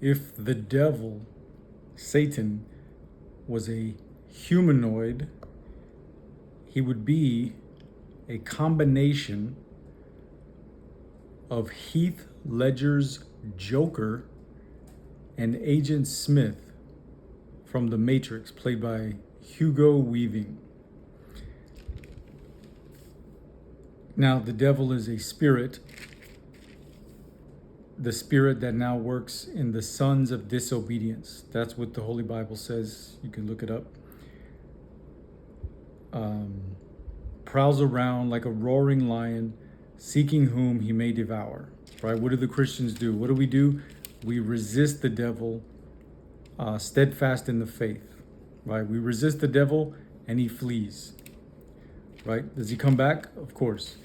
If the devil, Satan, was a humanoid, he would be a combination of Heath Ledger's Joker and Agent Smith from The Matrix, played by Hugo Weaving. Now, the devil is a spirit, the spirit that now works in the sons of disobedience. That's what the Holy Bible says. You can look it up. Prowls around like a roaring lion, seeking whom he may devour. Right? What do the Christians do? What do? We resist the devil, steadfast in the faith. Right? We resist the devil and he flees. Right? Does he come back? Of course.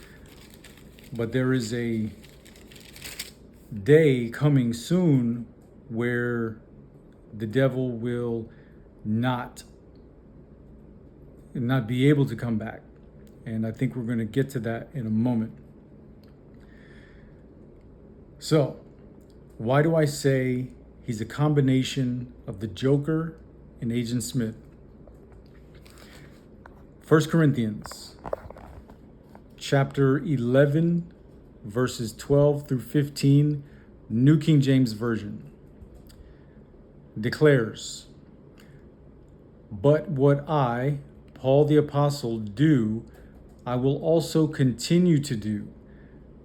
But there is a day coming soon where the devil will not be able to come back. And I think we're going to get to that in a moment. So, why do I say he's a combination of the Joker and Agent Smith? 1 Corinthians chapter 11, verses 12 through 15, New King James Version, declares, "But what I, Paul the Apostle, do, I will also continue to do,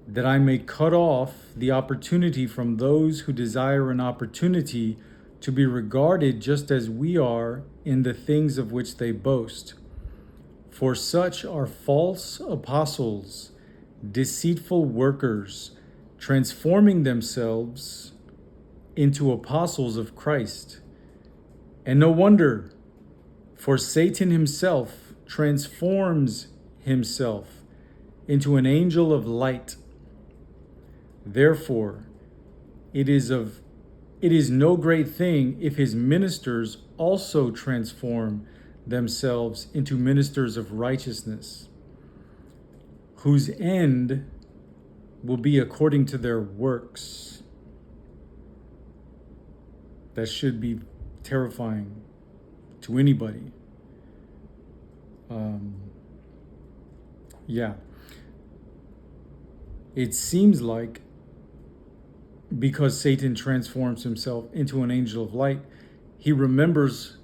that I may cut off the opportunity from those who desire an opportunity to be regarded just as we are in the things of which they boast. For such are false apostles, deceitful workers, transforming themselves into apostles of Christ. And no wonder, for Satan himself transforms himself into an angel of light. Therefore, it is no great thing if his ministers also transform themselves into ministers of righteousness, whose end will be according to their works." That should be terrifying to anybody. It seems like because Satan transforms himself into an angel of light, he remembers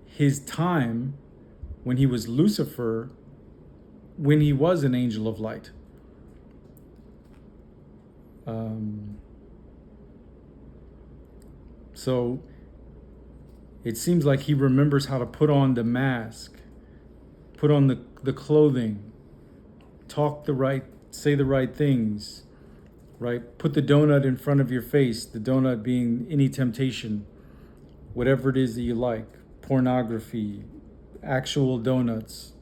his time when he was Lucifer, when he was an angel of light. So it seems like he remembers how to put on the mask, put on the clothing, say the right things, right? Put the donut in front of your face, the donut being any temptation, whatever it is that you like, pornography, actual donuts,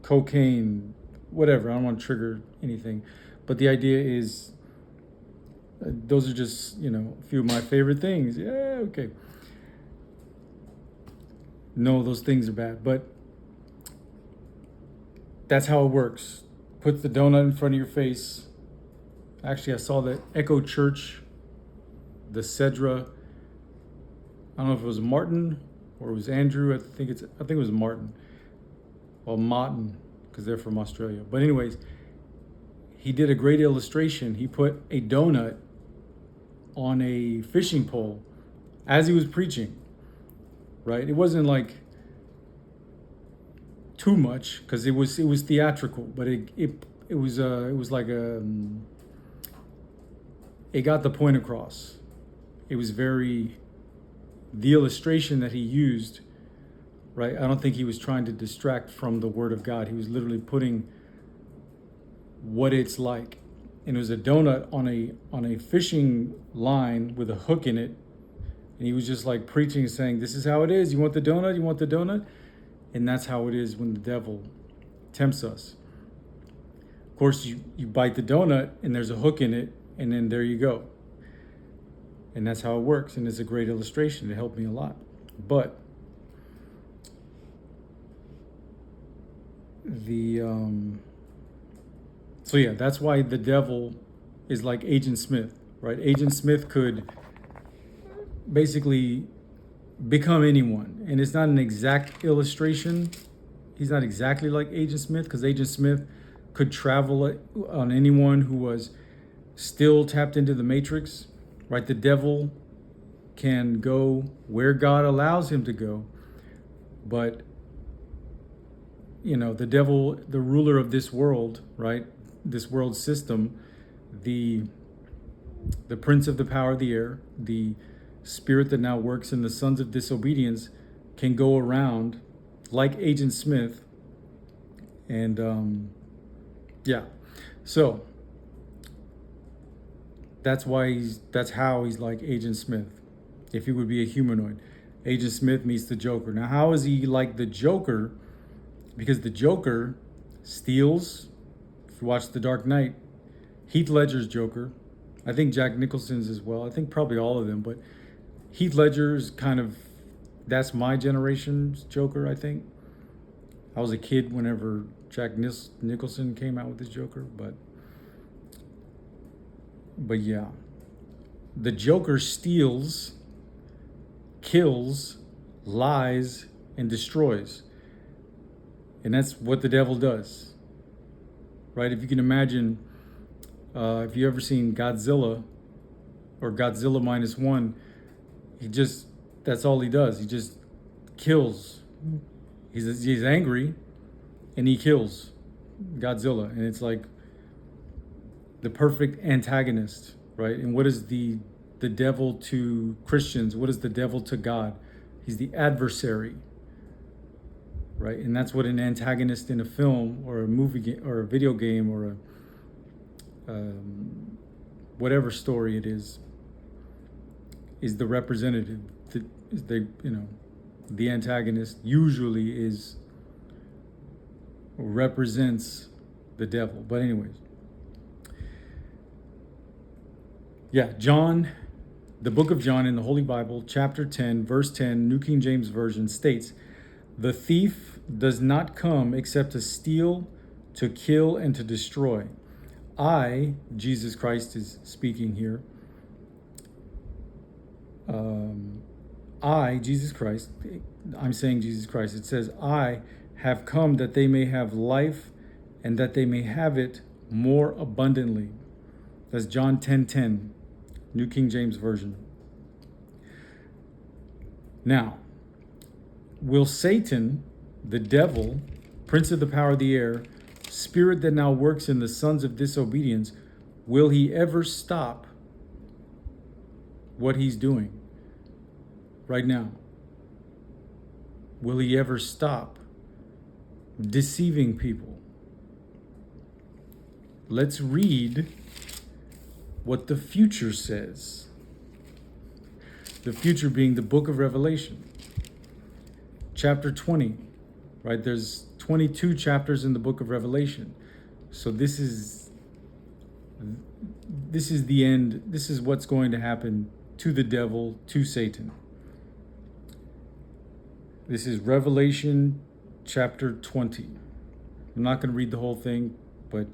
cocaine, whatever. I don't want to trigger anything. But the idea is, those are just, a few of my favorite things. Yeah, okay. No, those things are bad, but that's how it works. Put the donut in front of your face. Actually, I saw that Echo Church, the Cedra, I don't know if it was Martin or it was Andrew. I think it was Martin. Well, Martin, because they're from Australia. But anyways, he did a great illustration. He put a donut on a fishing pole as he was preaching, right? It wasn't like too much because it was theatrical, but it was like it got the point across. It was the illustration that he used, right? I don't think he was trying to distract from the Word of God. He was literally putting what it's like. And it was a donut on a fishing line with a hook in it. And he was just like preaching, saying, this is how it is. You want the donut? You want the donut? And that's how it is when the devil tempts us. Of course, you bite the donut and there's a hook in it, and then there you go. And that's how it works. And it's a great illustration. It helped me a lot. But so yeah, that's why the devil is like Agent Smith, right? Agent Smith could basically become anyone. And it's not an exact illustration. He's not exactly like Agent Smith, because Agent Smith could travel on anyone who was still tapped into the matrix, right? The devil can go where God allows him to go. But, the devil, the ruler of this world, right? This world system, the prince of the power of the air, the spirit that now works in the sons of disobedience, can go around like Agent Smith. And so that's how he's like Agent Smith, if he would be a humanoid. Agent Smith meets the Joker. Now, how is he like the Joker? Because the Joker steals. If you watch The Dark Knight, Heath Ledger's Joker, I think Jack Nicholson's as well, I think probably all of them, but Heath Ledger's that's my generation's Joker, I think. I was a kid whenever Jack Nicholson came out with his Joker, but yeah. The Joker steals, kills, lies, and destroys. And that's what the devil does, right? If you can imagine, if you ever seen Godzilla or Godzilla -1, that's all he does. He just kills. He's angry and he kills Godzilla. And it's like the perfect antagonist, right? And what is the devil to Christians? What is the devil to God? He's the adversary, right? And that's what an antagonist in a film or a movie or a video game or a whatever story it is the representative. The antagonist usually represents the devil. But anyways, yeah, John, the book of John in the Holy Bible, chapter 10, verse 10, New King James Version states, "The thief does not come except to steal, to kill, and to destroy. I," Jesus Christ is speaking here, Jesus Christ, I'm saying Jesus Christ, it says, "I have come that they may have life and that they may have it more abundantly." That's John 10:10, New King James Version. Now, will Satan, the devil, prince of the power of the air, spirit that now works in the sons of disobedience, will he ever stop what he's doing right now? Will he ever stop deceiving people? Let's read what the future says. The future being the book of Revelation. Chapter 20, right? There's 22 chapters in the book of Revelation. So this is the end. This is what's going to happen to the devil, to Satan. This is Revelation chapter 20. I'm not going to read the whole thing, but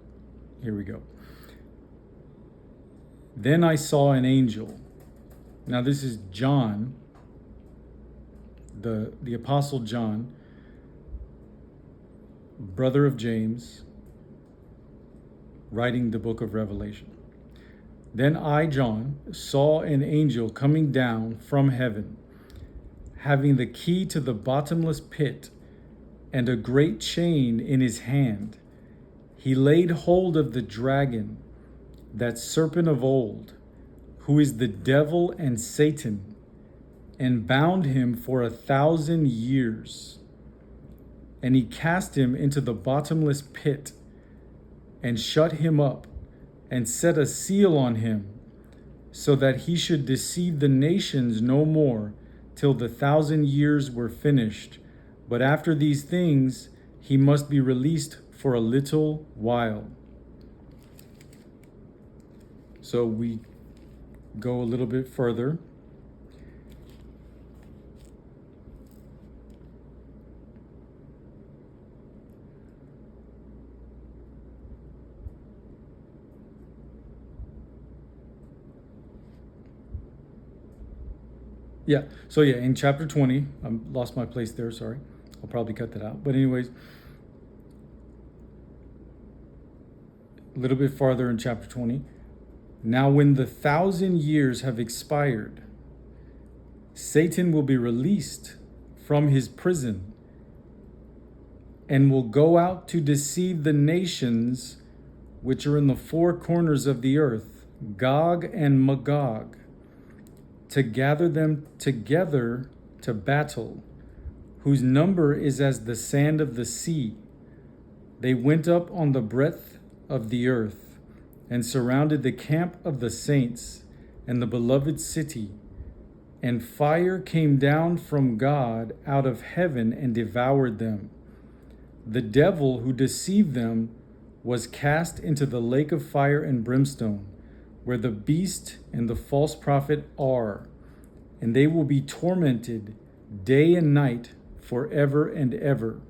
here we go. "Then I saw an angel." Now this is John, the Apostle John, brother of James, writing the book of Revelation. "Then I, John, saw an angel coming down from heaven, having the key to the bottomless pit and a great chain in his hand. He laid hold of the dragon, that serpent of old, who is the devil and Satan, and bound him for 1,000 years. And he cast him into the bottomless pit and shut him up and set a seal on him, so that he should deceive the nations no more till the 1,000 years were finished. But after these things, he must be released for a little while." So we go a little bit further. Yeah. So yeah, in chapter 20, I lost my place there. Sorry. I'll probably cut that out. But anyways, a little bit farther in chapter 20. Now, when the 1,000 years have expired, Satan will be released from his prison and will go out to deceive the nations which are in the four corners of the earth, Gog and Magog, to gather them together to battle, whose number is as the sand of the sea. They went up on the breadth of the earth and surrounded the camp of the saints and the beloved city. And fire came down from God out of heaven and devoured them. The devil who deceived them was cast into the lake of fire and brimstone, where the beast and the false prophet are, and they will be tormented day and night forever and ever.